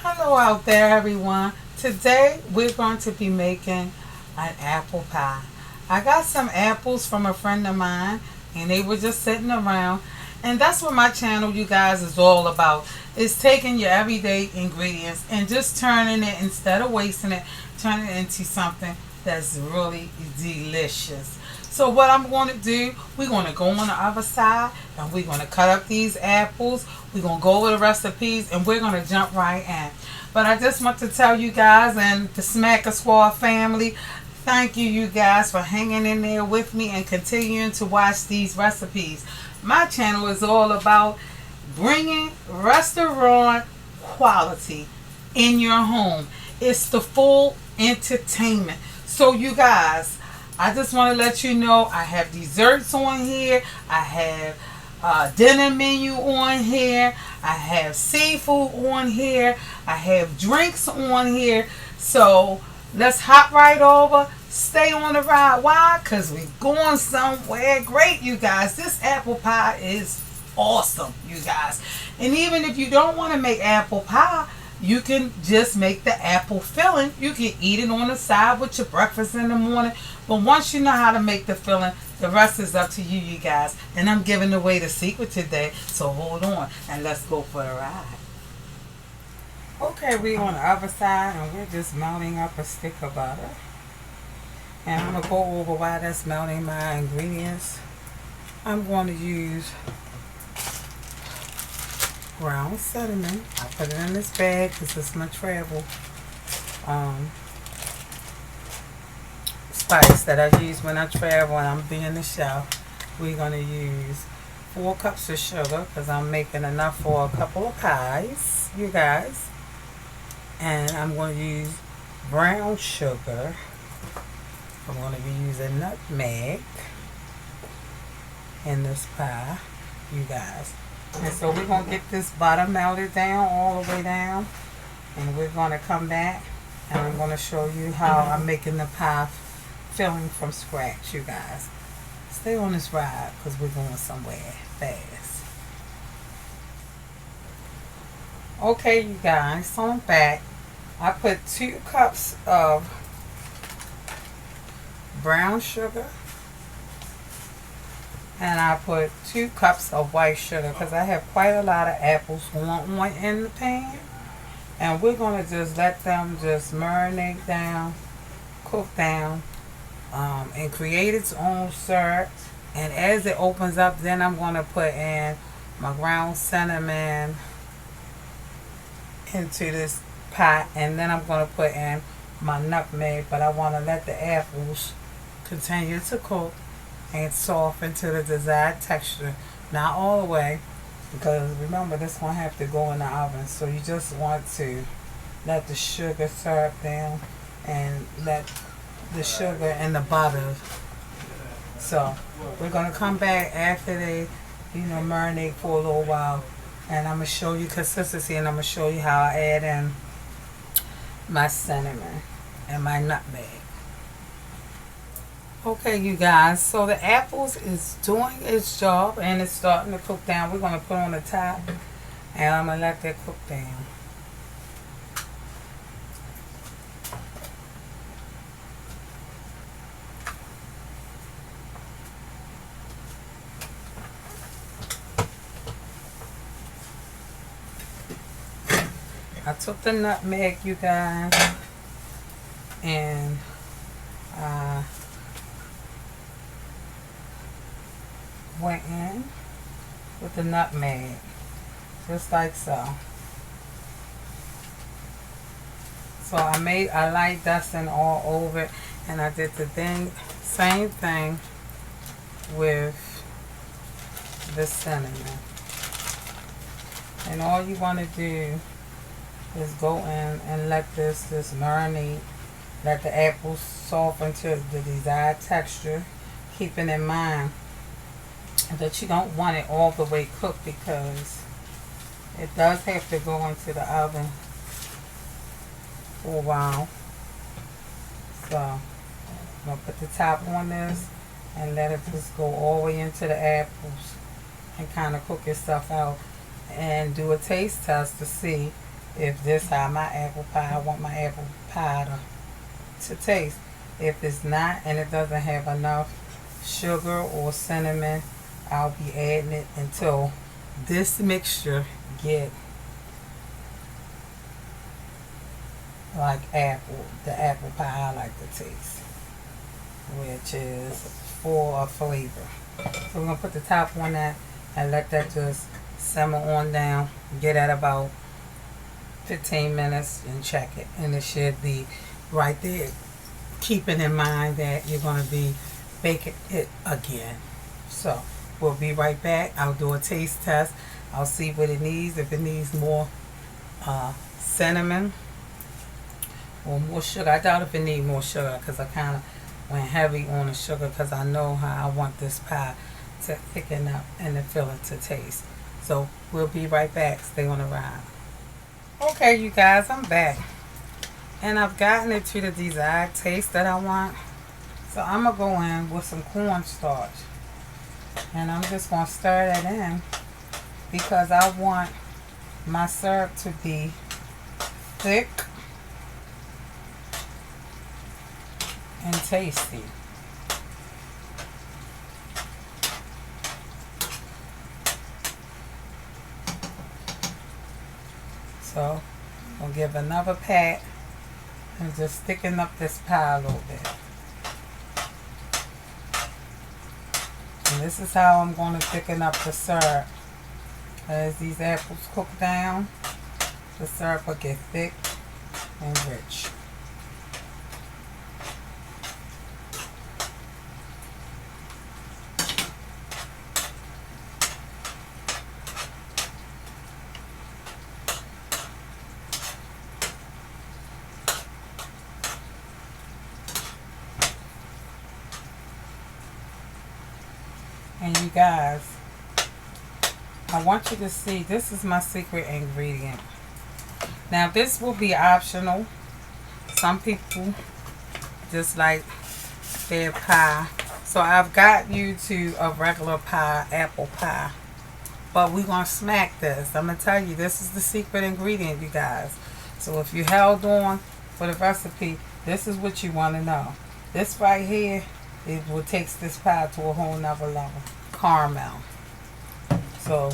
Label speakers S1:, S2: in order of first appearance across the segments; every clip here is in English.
S1: Hello out there, everyone. Today we're going to be making an apple pie. I got some apples from a friend of mine, and they were just sitting around. And that's what my channel, you guys, is all about. Is taking your everyday ingredients and just turning it, instead of wasting it, turning it into something that's really delicious. So what I'm going to do, we're going to go on the other side and we're going to cut up these apples. We're going to go over the recipes and we're going to jump right in. But I just want to tell you guys and the Smacker Squad family, thank you, you guys, for hanging in there with me and continuing to watch these recipes. My channel is all about bringing restaurant quality in your home. It's the full entertainment. So you guys, I just want to let you know I have desserts on here. I have dinner menu on here. I have seafood on here. I have drinks on here. So let's hop right over. Stay on the ride. Why? Because we're going somewhere great, you guys. This apple pie is awesome, you guys. And even if you don't want to make apple pie, you can just make the apple filling. You can eat it on the side with your breakfast in the morning. But once you know how to make the filling, the rest is up to you, you guys. And I'm giving away the secret today. So hold on and let's go for a ride. Okay, we're on the other side and we're just melting up a stick of butter. And I'm going to go over while that's melting my ingredients. I'm going to use ground cinnamon. I put it in this bag because it's my travel spice that I use when I travel and I'm being the chef. We're going to use 4 cups of sugar because I'm making enough for a couple of pies, you guys. And I'm going to use brown sugar. I'm going to be using nutmeg in this pie, you guys. And so we're going to get this butter melted down, all the way down. And we're going to come back and I'm going to show you how I'm making the pie filling from scratch, you guys. Stay on this ride because we're going somewhere fast. Okay, you guys, so I'm back. I put 2 cups of brown sugar. And I put 2 cups of white sugar because I have quite a lot of apples on in the pan. And we're going to just let them just marinate down, cook down, and create its own syrup. And as it opens up, then I'm going to put in my ground cinnamon into this pot. And then I'm going to put in my nutmeg. But I want to let the apples continue to cook and soften to the desired texture. Not all the way, because remember this one have to go in the oven. So you just want to let the sugar syrup down and let the sugar and the butter. So we're gonna come back after they, marinate for a little while, and I'm gonna show you consistency, and I'm gonna show you how I add in my cinnamon and my nutmeg. Okay, you guys, so the apples is doing its job and it's starting to cook down. We're going to put on the top and I'm going to let that cook down. I took the nutmeg, you guys, and went in with the nutmeg, just like so. So I light dusting all over it, and I did the same thing with the cinnamon. And all you want to do is go in and let this marinate, let the apples soften to the desired texture, keeping in mind that you don't want it all the way cooked because it does have to go into the oven for a while. So I'm going to put the top on this and let it just go all the way into the apples and kind of cook your stuff out and do a taste test to see if this how my apple pie, I want my apple pie to taste. If it's not and it doesn't have enough sugar or cinnamon, I'll be adding it until this mixture get like the apple pie I like to taste, which is full of flavor. So we're gonna put the top on that and let that just simmer on down. Get at about 15 minutes and check it, and it should be right there. Keeping in mind that you're gonna be baking it again. So we'll be right back. I'll do a taste test. I'll see what it needs. If it needs more cinnamon or more sugar. I doubt if it needs more sugar because I kind of went heavy on the sugar because I know how I want this pie to thicken up and the filling to taste. So we'll be right back. Stay on the ride. Okay, you guys, I'm back. And I've gotten it to the desired taste that I want. So I'm going to go in with some cornstarch. And I'm just going to stir that in because I want my syrup to be thick and tasty. So I'll give another pat and just thicken up this pie a little bit. And this is how I'm going to thicken up the syrup. As these apples cook down, the syrup will get thick and rich. And you guys, I want you to see, this is my secret ingredient. Now this will be optional. Some people just like their pie. So I've got you to a regular pie, apple pie. But we're going to smack this. I'm going to tell you, this is the secret ingredient, you guys. So if you held on for the recipe, this is what you want to know. This right here, it will take this pie to a whole nother level. Caramel. So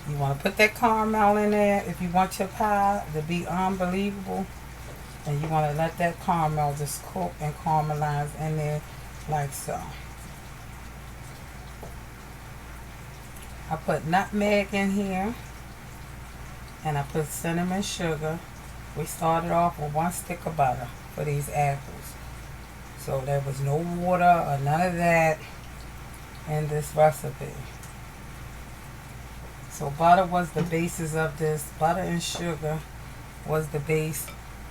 S1: you want to put that caramel in there if you want your pie to be unbelievable. And you want to let that caramel just cook and caramelize in there like so. I put nutmeg in here. And I put cinnamon sugar. We started off with 1 stick of butter for these apples. So there was no water or none of that in this recipe. So butter was the basis of this. Butter and sugar was the base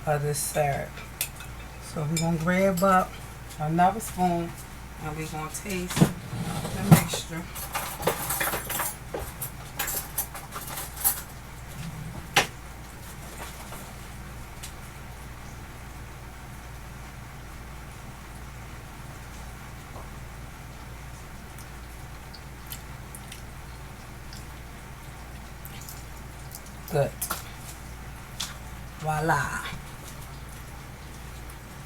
S1: of this syrup. So we're going to grab up another spoon and we're going to taste the mixture. Good. Voila.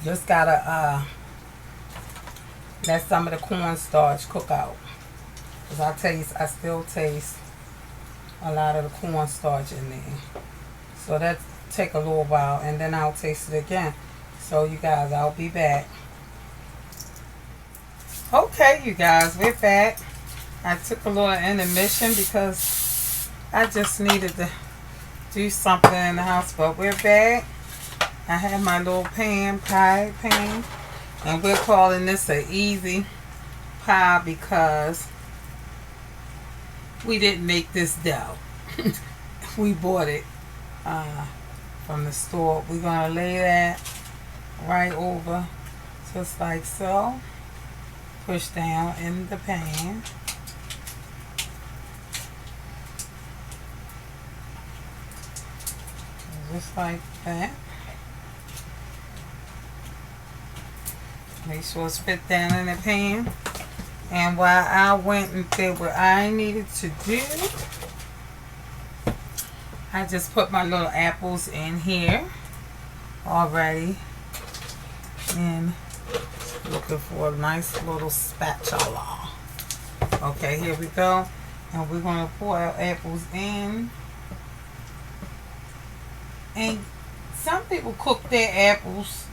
S1: Just gotta let some of the cornstarch cook out. Because I still taste a lot of the cornstarch in there. So that take a little while and then I'll taste it again. So you guys, I'll be back. Okay, you guys, we're back. I took a little intermission because I just needed to do something in the house, but we're back. I have my little pie pan, and we're calling this an easy pie because we didn't make this dough. We bought it from the store. We're gonna lay that right over, just like so. Push down in the pan. Just like that. Make sure it's fit down in the pan. And while I went and did what I needed to do, I just put my little apples in here already, and looking for a nice little spatula. Okay, here we go. And we're going to pour our apples in. And some people cook their apples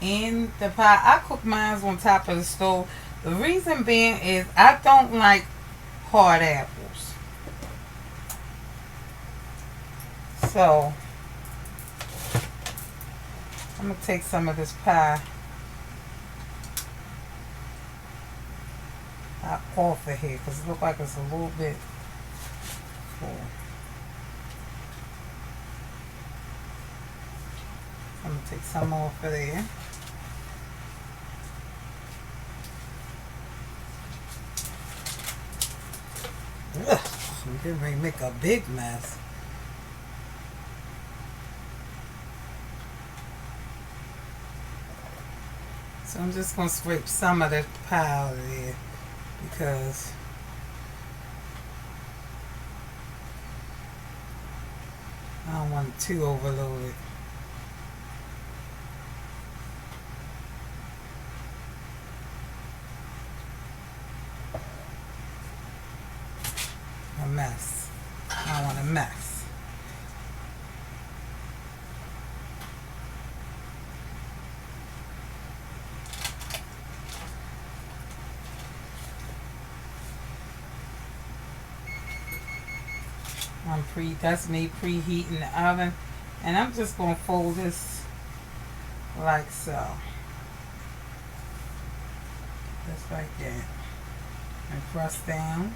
S1: in the pot. I cook mine on top of the stove. The reason being is I don't like hard apples. So I'm going to take some of this pie off of here because it looks like it's a little bit full. I'm going to take some off of there. Ugh, I'm getting ready to make a big mess. So I'm just going to scrape some of the pie out of there because I don't want it too overloaded. A mess. I don't want a mess. That's me preheating the oven, and I'm just going to fold this like so, just like that, and press down.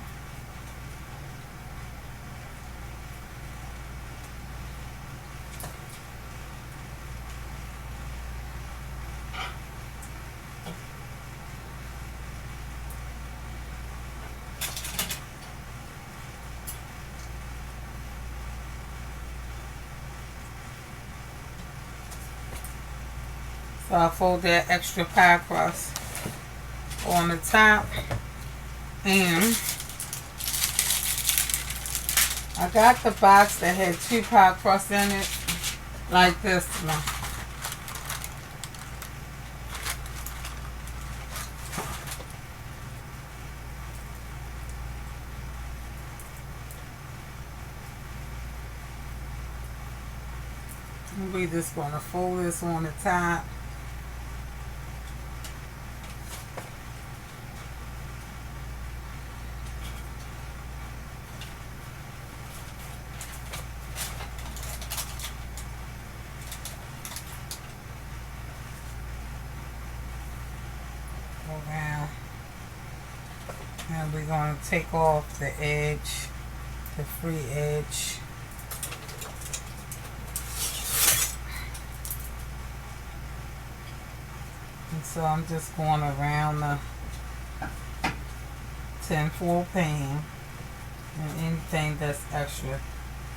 S1: So I fold that extra pie crust on the top, and I got the box that had 2 pie crusts in it, like this one. We're just going to fold this on the top. Around, and we're going to take off the edge, the free edge. And so I'm just going around the tinfoil pan, and anything that's extra,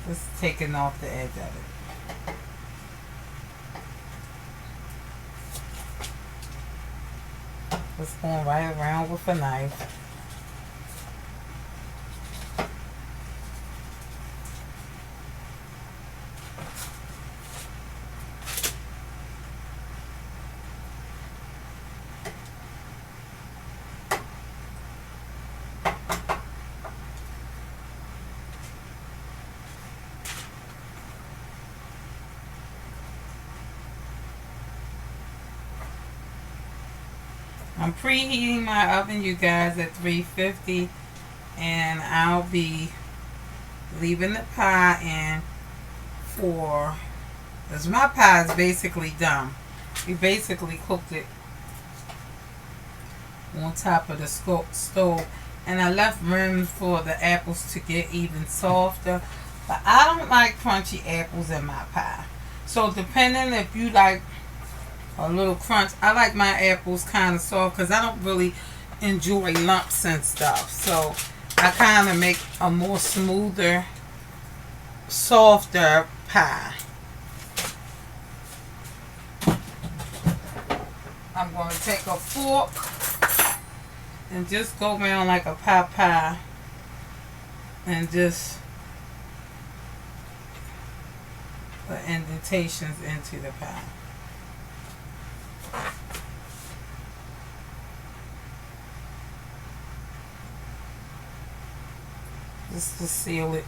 S1: just taking off the edge of it. Just going right around with a knife. I'm preheating my oven, you guys, at 350, and I'll be leaving the pie in for, because my pie is basically done. We basically cooked it on top of the stove, and I left room for the apples to get even softer, but I don't like crunchy apples in my pie. So depending if you like a little crunch, I like my apples kind of soft because I don't really enjoy lumps and stuff. So I kind of make a more smoother, softer pie. I'm going to take a fork and just go around like a pie and just put indentations into the pie. Just to seal it.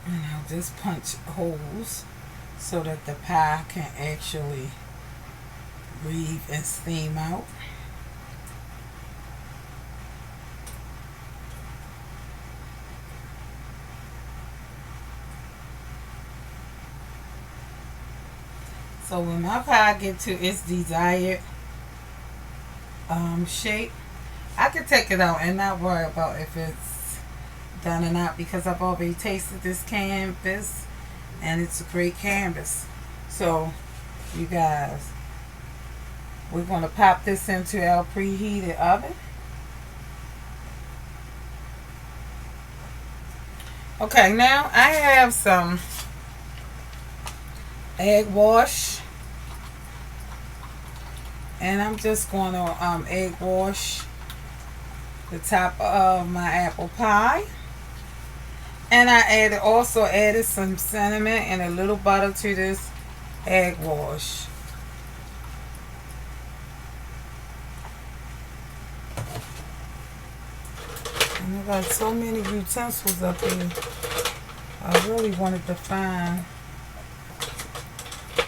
S1: And I'll just punch holes so that the pie can actually breathe and steam out. So when my pie get to its desired shape, I can take it out and not worry about if it's done or not, because I've already tasted this canvas and it's a great canvas. So you guys, we're going to pop this into our preheated oven. Okay, now I have some egg wash, and I'm just going to egg wash the top of my apple pie. And I also added some cinnamon and a little butter to this egg wash. And I got so many utensils up here. I really wanted to find.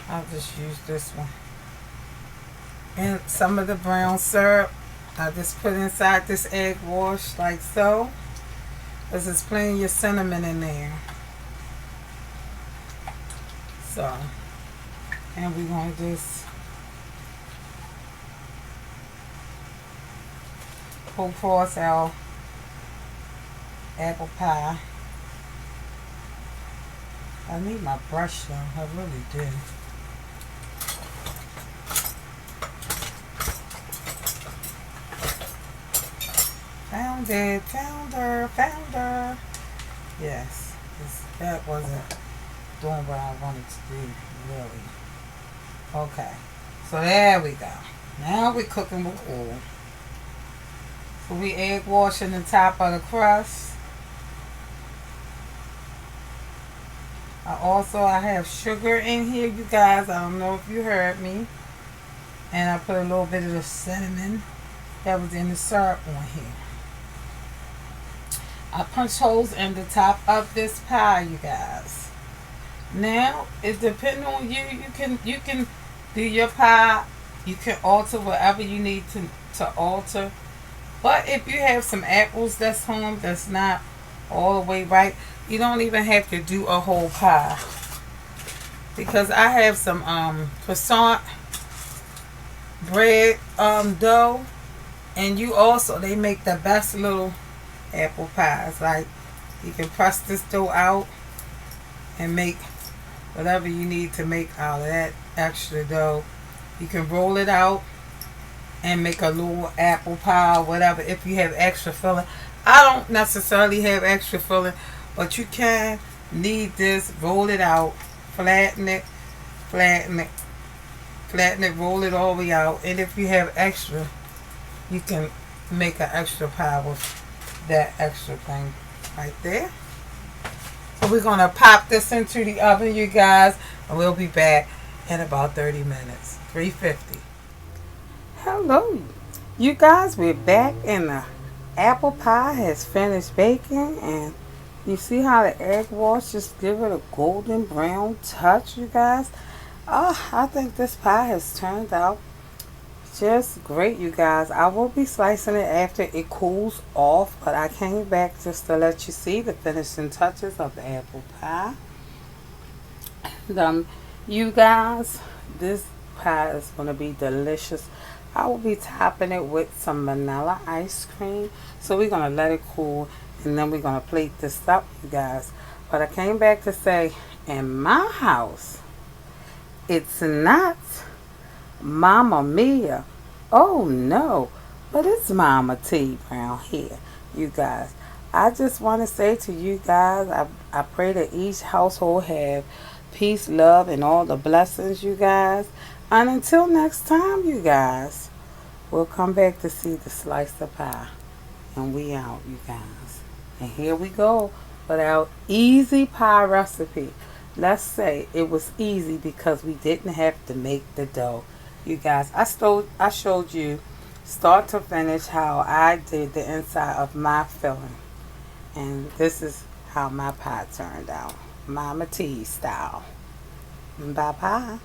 S1: I'll just use this one. And some of the brown syrup I just put inside this egg wash like so. Because there's plenty of cinnamon in there. So, and we're going to just pull across our apple pie. I need my brush though, I really do. Found it, found her. Yes, that wasn't doing what I wanted to do, really. Okay, so there we go. Now we're cooking with oil. So we egg washing the top of the crust. I have sugar in here, you guys. I don't know if you heard me. And I put a little bit of the cinnamon that was in the syrup on here. I punched holes in the top of this pie, you guys. Now, it depends on you. You can do your pie. You can alter whatever you need to alter. But if you have some apples that's home that's not all the way right, you don't even have to do a whole pie. Because I have some croissant bread dough, and they make the best little apple pies. Like, you can press this dough out and make whatever you need to make out of that extra dough. You can roll it out and make a little apple pie or whatever if you have extra filling. I don't necessarily have extra filling, but you can knead this, roll it out, flatten it, roll it all the way out. And if you have extra, you can make an extra pie with that extra thing right there. So we're going to pop this into the oven, you guys, and we'll be back in about 30 minutes. 350. Hello, you guys, we're back, and the apple pie has finished baking, and you see how the egg wash just give it a golden brown touch, you guys. Oh, I think this pie has turned out just great, you guys. I will be slicing it after it cools off, but I came back just to let you see the finishing touches of the apple pie. And, you guys, this pie is going to be delicious. I will be topping it with some vanilla ice cream. So we're going to let it cool, and then we're going to plate this up, you guys. But I came back to say, in my house, it's not Mamma Mia. Oh no, but it's Mama T around here, you guys. I just want to say to you guys, I pray that each household have peace, love, and all the blessings, you guys. And until next time, you guys, we'll come back to see the slice of pie. And we out, you guys. And here we go with our easy pie recipe. Let's say it was easy because we didn't have to make the dough. You guys, I showed you start to finish how I did the inside of my filling. And this is how my pie turned out. Mama T style. Bye bye.